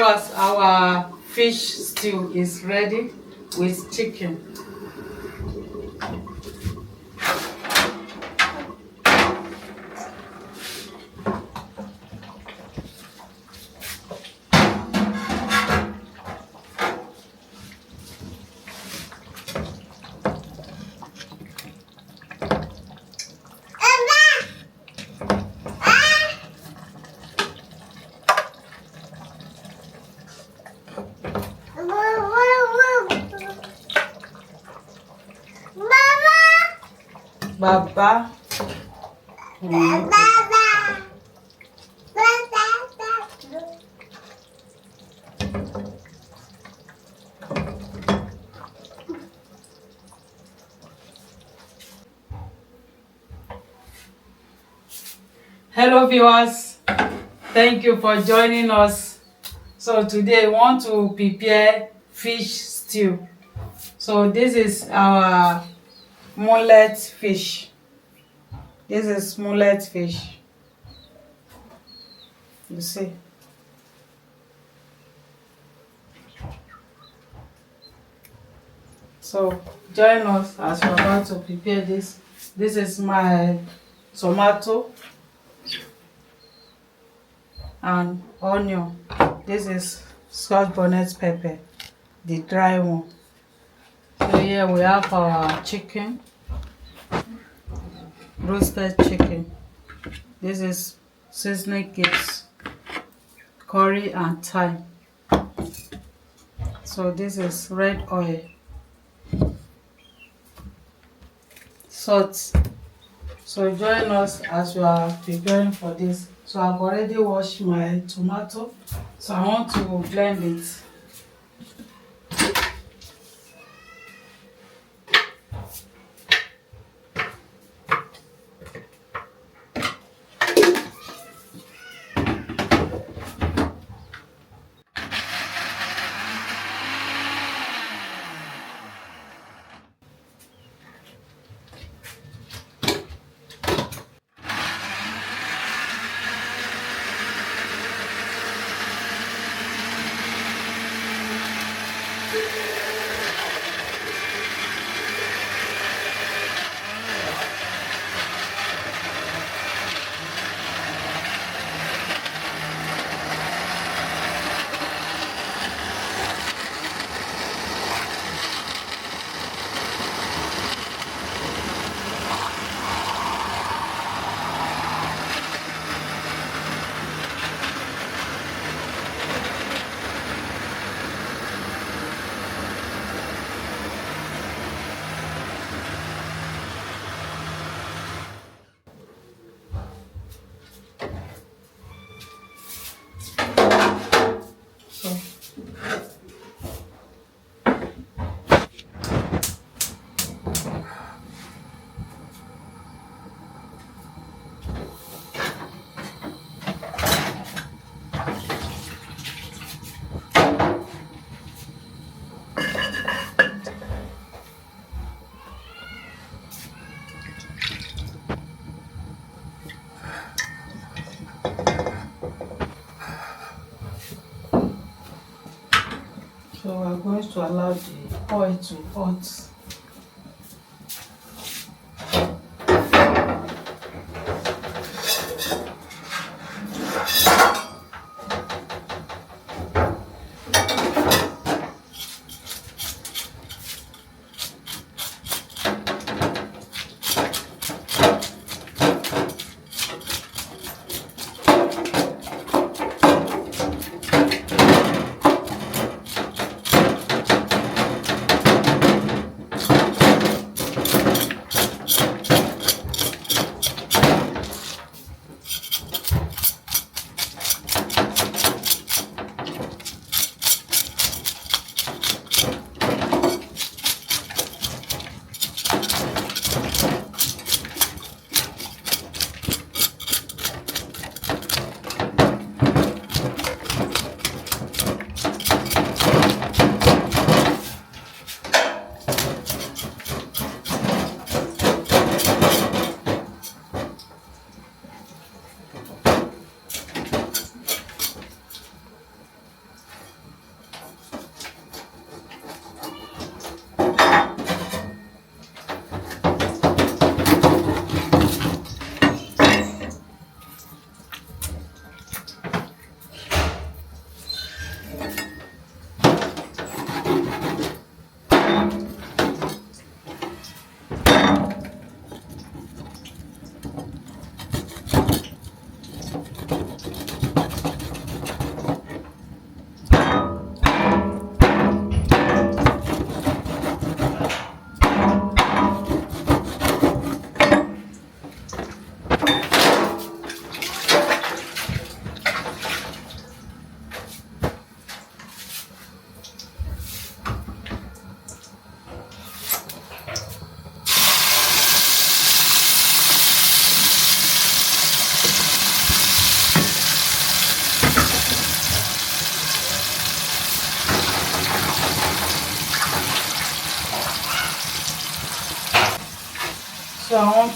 viewers, our fish stew is ready with chicken. Baba. Hello viewers, thank you for joining us. So today we want to prepare fish stew. So this is our mullet fish. This is mullet fish. You see. So join us as we're about to prepare this. This is my tomato and onion. This is scotch bonnet pepper, the dry one. So here we have our chicken, roasted chicken. This is seasoning cubes, curry and thyme. So this is red oil, salt. So join us as we are preparing for this. So I've already washed my tomato, so I want to blend it. So we're going to allow the oil to hot.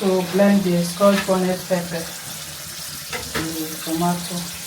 to blend the scotch bonnet pepper, the tomato.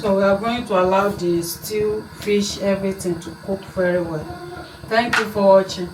So we are going to allow the stew, fish, everything to cook very well. Thank you for watching.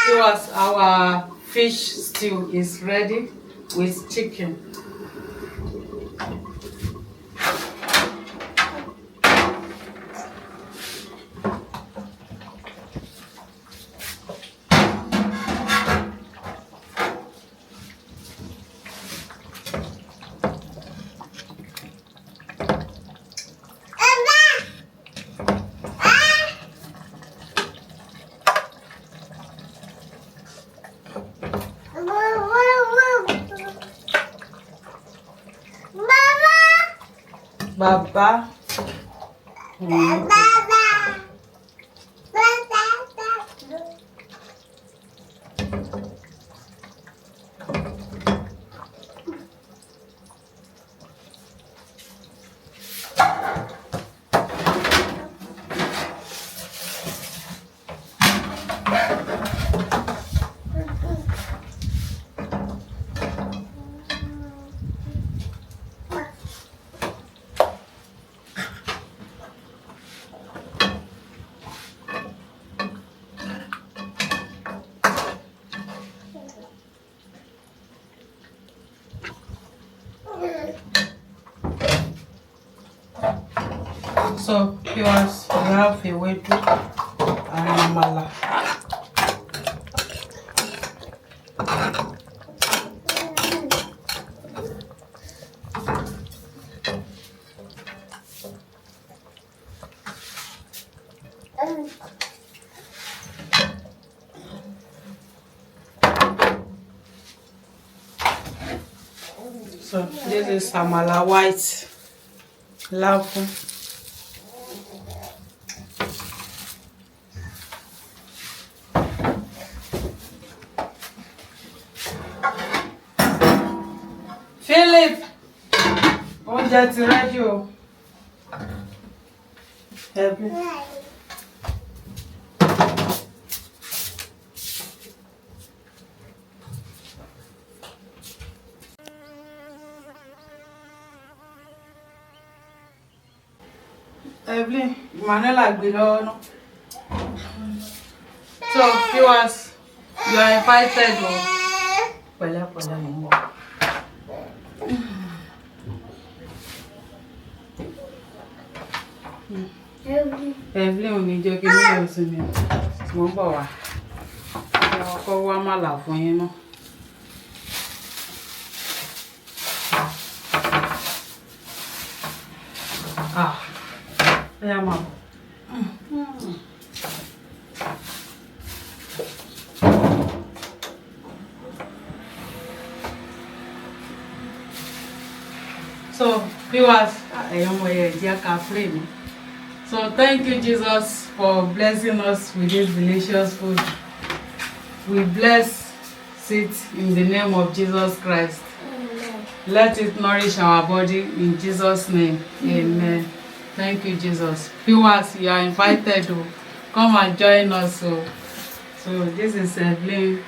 So as our fish stew is ready with chicken. Baba. So viewers, we have a way to Amala. So this is Amala white Lanfu. Philip, oúnjẹ ti ready o. Help me. Evelyn, Manuela gbé lọ́wọ́ náà. So viewers, you are invited o. Pẹ̀lẹ́pẹ̀lẹ́ mo ń bọ̀. Evelyn ò ní jẹ́ kí ní ọ̀sìn mi. Mo ń bọ̀ wá. Ọkọ̀ wá Amala fún yín náà. Yeah, Mom. So, viewers, so thank you, Jesus, for blessing us with this delicious food. We bless it in the name of Jesus Christ. Amen. Let it nourish our body in Jesus' name. Amen. Thank you, Jesus. Viewers, you are invited to come and join us. So this is Evelyn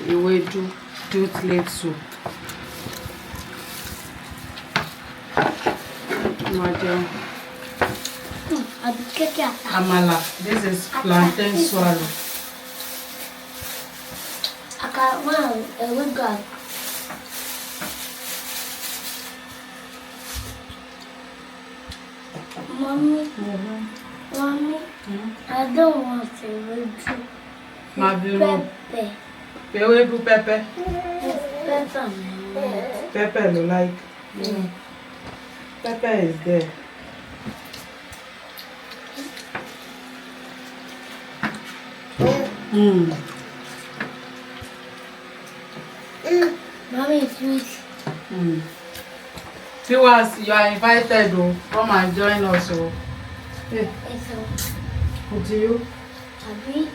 Iwedu tooth soup. Amala. This is plantain swallow. Mommy, Mommy, I don't want to do pepper. Pepper. Pepper. Pepper. Pepper, you like? Pepper is there. Mommy, sweet. Viewers, you are invited to come and join us. Hey, what do you? Abi,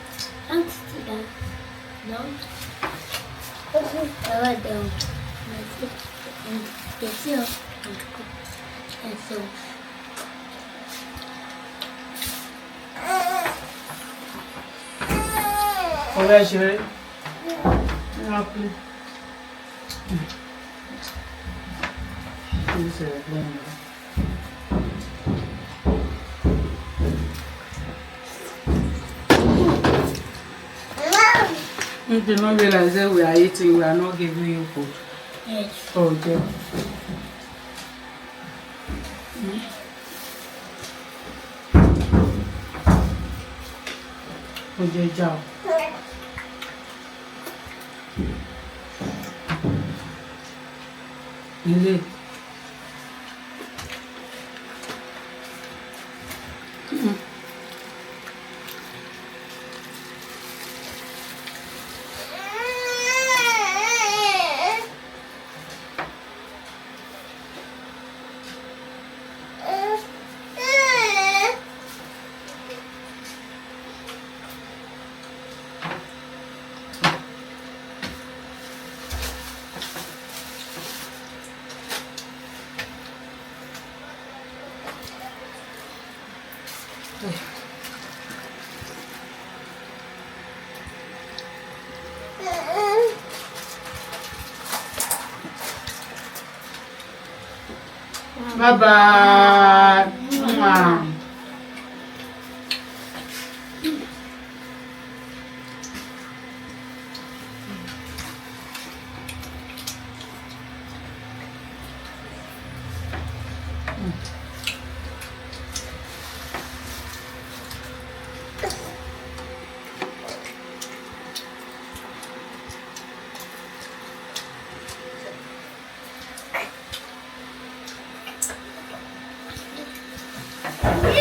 can't see that. No. I like them. Yes, you. And so. Where is it? Yeah, please. You do not realize that we are eating, we are not giving you food. Yes. Okay. Okay, ciao. Leah. Bye-bye. Yeah.